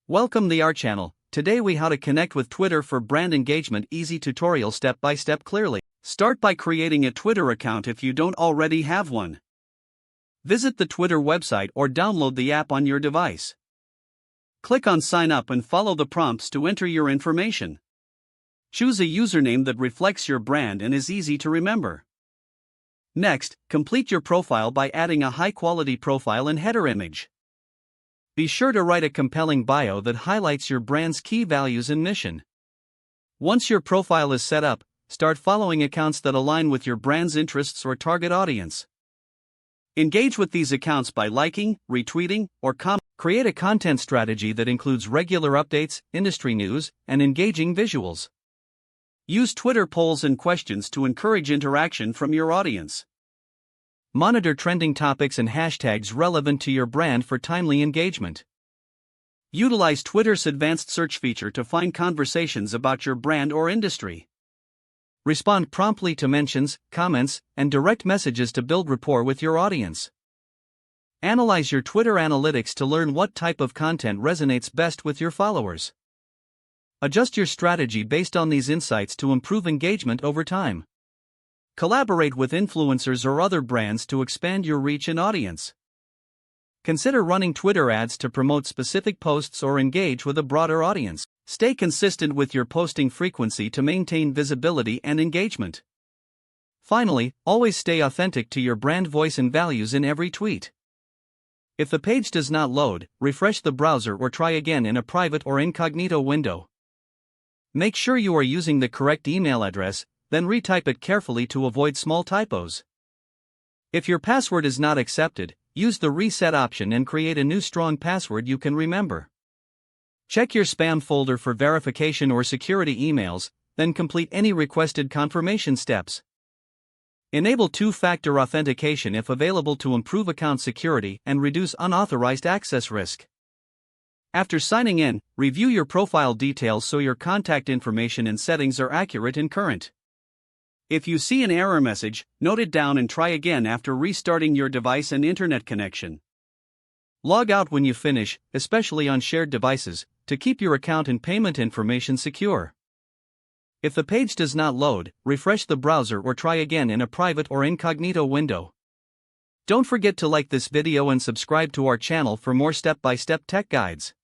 Welcome to our channel. Today we how to connect with Twitter for brand engagement. Easy tutorial step by step clearly. Start by creating a Twitter account if you don't already have one. Visit the Twitter website or download the app on your device. Click on sign up and follow the prompts to enter your information. Choose a username that reflects your brand and is easy to remember. Next, complete your profile by adding a high-quality profile and header image. Be sure to write a compelling bio that highlights your brand's key values and mission. Once your profile is set up, start following accounts that align with your brand's interests or target audience. Engage with these accounts by liking, retweeting, or commenting. Create a content strategy that includes regular updates, industry news, and engaging visuals. Use Twitter polls and questions to encourage interaction from your audience. Monitor trending topics and hashtags relevant to your brand for timely engagement. Utilize Twitter's advanced search feature to find conversations about your brand or industry. Respond promptly to mentions, comments, and direct messages to build rapport with your audience. Analyze your Twitter analytics to learn what type of content resonates best with your followers. Adjust your strategy based on these insights to improve engagement over time. Collaborate with influencers or other brands to expand your reach and audience. Consider running Twitter ads to promote specific posts or engage with a broader audience. Stay consistent with your posting frequency to maintain visibility and engagement. Finally, always stay authentic to your brand voice and values in every tweet. If the page does not load, refresh the browser or try again in a private or incognito window. Make sure you are using the correct email address, then retype it carefully to avoid small typos. If your password is not accepted, use the reset option and create a new strong password you can remember. Check your spam folder for verification or security emails, then complete any requested confirmation steps. Enable two-factor authentication if available to improve account security and reduce unauthorized access risk. After signing in, review your profile details so your contact information and settings are accurate and current. If you see an error message, note it down and try again after restarting your device and internet connection. Log out when you finish, especially on shared devices, to keep your account and payment information secure. If the page does not load, refresh the browser or try again in a private or incognito window. Don't forget to like this video and subscribe to our channel for more step-by-step tech guides.